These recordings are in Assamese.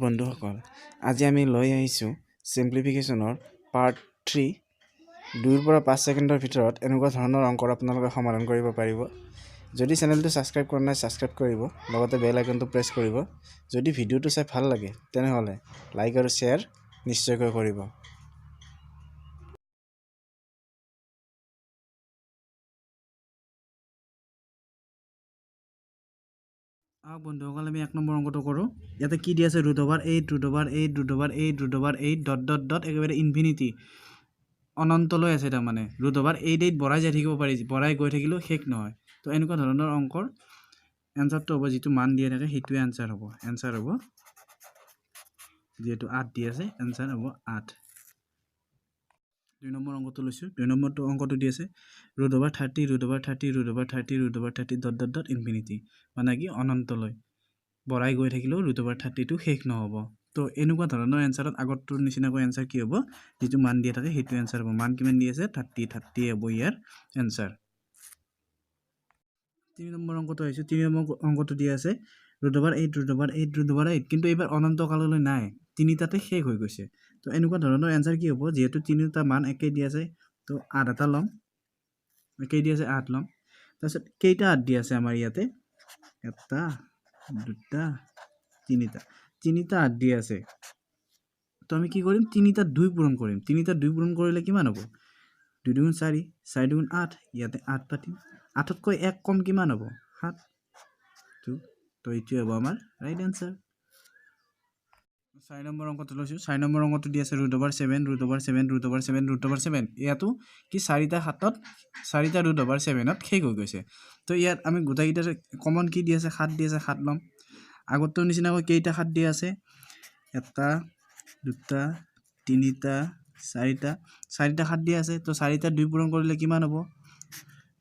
বন্ধুসকল, আজি আমি লৈ আহিছোঁ চিম্প্লিফিকেশ্যনৰ পাৰ্ট 3। 2 পৰা 5 ছেকেণ্ডৰ ভিতৰত এনেকুৱা ধৰণৰ অংকৰ আপোনালোকে সমাধান কৰিব পাৰিব। যদি চেনেলটো ছাবস্ক্ৰাইব কৰা নাই ছাবস্ক্ৰাইব কৰিব, লগতে বেল আইকনটো প্ৰেছ কৰিব। যদি ভিডিঅ'টো চাই ভাল লাগে তেনেহ'লে লাইক আৰু শ্বেয়াৰ নিশ্চয়কৈ কৰিব। বন্ধুসকল, আমি 1 নম্বৰ অংকটো কৰোঁ। ইয়াতে কি দি আছে? √8 ডট একেবাৰে ইনফিনিটি অনন্তলৈ আছে। তাৰমানে √8 বঢ়াই যাই থাকিব পাৰি, বঢ়াই গৈ থাকিলেও শেষ নহয়। তো এনেকুৱা ধৰণৰ অংকৰ এনচাৰটো হ'ব, যিটো মান দিয়া থাকে সেইটোৱে এনচাৰ হ'ব। এনচাৰ হ'ব যিহেতু 8 দি আছে, এনচাৰ হ'ব 8। 2 নম্বৰ অংকটো লৈছোঁ। 2 নম্বৰটো অংকটো দি আছে √30 ডট ইনফিনিটি, মানে কি অনন্তলৈ বঢ়াই গৈ থাকিলেও √30টো শেষ নহ'ব। তো এনেকুৱা ধৰণৰ এনচাৰত আগৰটোৰ নিচিনাকৈ এনচাৰ কি হ'ব? যিটো মান দিয়া থাকে সেইটো এনচাৰ হ'ব। মান কিমান দি আছে? 30 হ'ব ইয়াৰ এনচাৰ। 3 নম্বৰ অংকটো আহিছোঁ। 3 নম্বৰ অংকটো দি আছে √8 কিন্তু এইবাৰ অনন্ত কাললৈ নাই, তিনিটাতে শেষ হৈ গৈছে। তো এনেকুৱা ধৰণৰ এনচাৰ কি হ'ব? যিহেতু তিনিটা মান একেই দি আছে, তো 8 এটা ল'ম, একেই দি আছে 8 ল'ম। তাৰপিছত কেইটা 8 দি আছে আমাৰ ইয়াতে? 1 2 তিনিটা 8 দি আছে। তো আমি কি কৰিম? তিনিটা 2 পূৰণ কৰিম। তিনিটা 2 পূৰণ কৰিলে কিমান হ'ব? 2 2 4, 4 2 8, ইয়াতে 8 পাতিম। 8তকৈ 1 কম কিমান হ'ব? 7। তো এইটোৱে হ'ব আমাৰ ৰাইট এনচাৰ। 4 নম্বৰ অংকটো লৈছোঁ। 4 নম্বৰ অংকটো দি আছে √7 ইয়াতো কি 4টা 7ত 4টা √7ত শেষ হৈ গৈছে। তো ইয়াত আমি গোটেইকেইটাৰ কমন কি দি আছে? 7 দি আছে, 7 ল'ম। আগৰটোৰ নিচিনাকৈ কেইটা 7 দি আছে? 1 2 3 4টা 7 দি আছে। তো 4টা 2 পূৰণ কৰিলে কিমান হ'ব?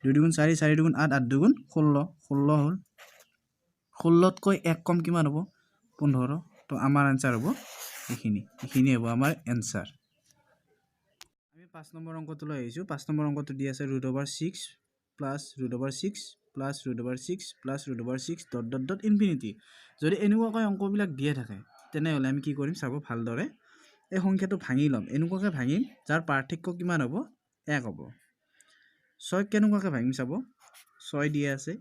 2 2 4, 4 2 8, 8 2 16, 16 হ'ল। 16তকৈ 1 কম কিমান হ'ব? 15। তো আমাৰ এনচাৰ হ'ব এইখিনি হ'ব আমাৰ এনচাৰ। আমি 5 নম্বৰ অংকটোলৈ আহিছোঁ। 5 নম্বৰ অংকটো দি আছে √6 +√6 ডট ইনফিনিটি। যদি এনেকুৱাকৈ অংকবিলাক দিয়ে থাকে তেনেহ'লে আমি কি কৰিম? চাব ভালদৰে। এই সংখ্যাটো ভাঙি ল'ম। এনেকুৱাকৈ ভাঙিম যাৰ পাৰ্থক্য কিমান হ'ব? 1 হ'ব। 6ক কেনেকুৱাকৈ ভাঙিম চাব। 6 দিয়া আছে,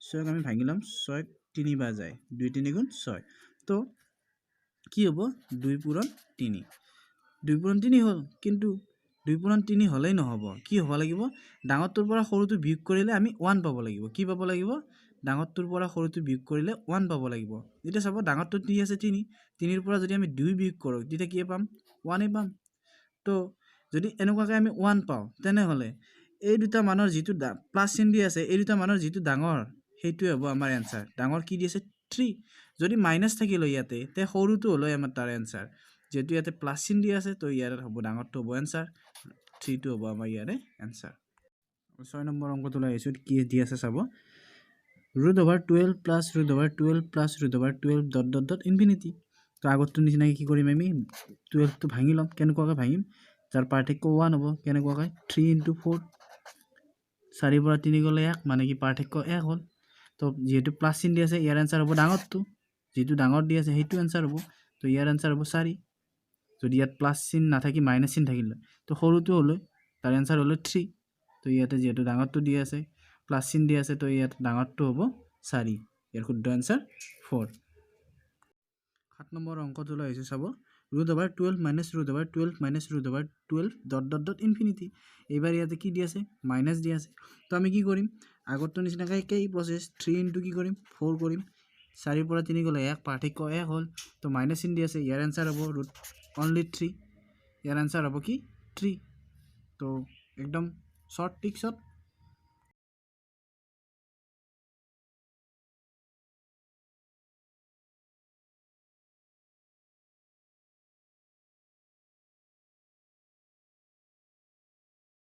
6ক আমি ভাঙি ল'ম। 6ক 3 বাৰ যায়, 2 3 গুণ 6। তো কি হ'ব? 2 পূৰণ 3। 2 পূৰণ 3 হ'ল, কিন্তু 2 পূৰণ 3 হ'লেই নহ'ব। কি হ'ব লাগিব? ডাঙৰটোৰ পৰা সৰুটো বিয়োগ কৰিলে আমি 1 পাব লাগিব। কি পাব লাগিব? ডাঙৰটোৰ পৰা সৰুটো বিয়োগ কৰিলে 1 পাব লাগিব। এতিয়া চাব, ডাঙৰটোত দি আছে 3, 3ৰ পৰা যদি আমি 2 বিয়োগ কৰোঁ তেতিয়া কি পাম? 1 পাম। তো যদি এনেকুৱাকৈ আমি 1 পাওঁ তেনেহ'লে এই দুটা মানৰ যিটো প্লাছ চিন দি আছে, এই দুটা মানৰ যিটো ডাঙৰ সেইটোৱে হ'ব আমাৰ এনচাৰ। ডাঙৰ কি দি আছে? 3। যদি মাইনাছ থাকিলে ইয়াতে তে সৰুটো হ'লে আমাৰ তাৰ এনচাৰ। যেহেতু ইয়াতে প্লাছ চিন দি আছে, তো ইয়াৰ হ'ব ডাঙৰটো হ'ব এনচাৰ, 3টো হ'ব আমাৰ ইয়াৰে এনচাৰ। 6 নম্বৰ অংকটোলৈ আহিছোঁ। কি দি আছে চাব। √12 +√12 ডট ইনফিনিটি। তো আগৰটোৰ নিচিনাকৈ কি কৰিম? আমি 12টো ভাঙি ল'ম। কেনেকুৱাকৈ ভাঙিম? যাৰ পাৰ্থক্য 1 হ'ব। কেনেকুৱাকৈ? 3 × 4, 4ৰ পৰা 3 গ'লে 1, মানে কি পাৰ্থক্য 1 হ'ল। তো যিহেতু প্লাছ চিন দি আছে, ইয়াৰ এনচাৰ হ'ব ডাঙৰটো। যিটো ডাঙৰ দি আছে সেইটো এনচাৰ হ'ব। তো ইয়াৰ এনচাৰ হ'ব 4। যদি ইয়াত প্লাছ চিন নাথাকি মাইনাছ চিন থাকিলে তো সৰুটো হ'লে তাৰ এনচাৰ হ'লে 3। তো ইয়াতে যিহেতু ডাঙৰটো দি আছে, প্লাছ চিন দি আছে, তো ইয়াত ডাঙৰটো হ'ব 4। ইয়াৰ শুদ্ধ এনচাৰ 4। 7 নম্বৰ অংকটোলৈ আহিছোঁ চাব। √12 ডট ইনফিনিটি। এইবাৰ ইয়াতে কি দি আছে? মাইনাছ দি আছে। তো আমি কি কৰিম? আগৰটোৰ নিচিনাকৈ একেই প্ৰচেছ। 3 × কি কৰিম? 4 কৰিম। 4ৰ পৰা 3 গ'লে 1, পাৰ্থক্য 1 হ'ল। তো মাইনাছ চিন দি আছে, ইয়াৰ এনচাৰ হ'ব √3। ইয়াৰ এনচাৰ হ'ব কি? 3। তো একদম শ্বৰ্ট ট্ৰিকছত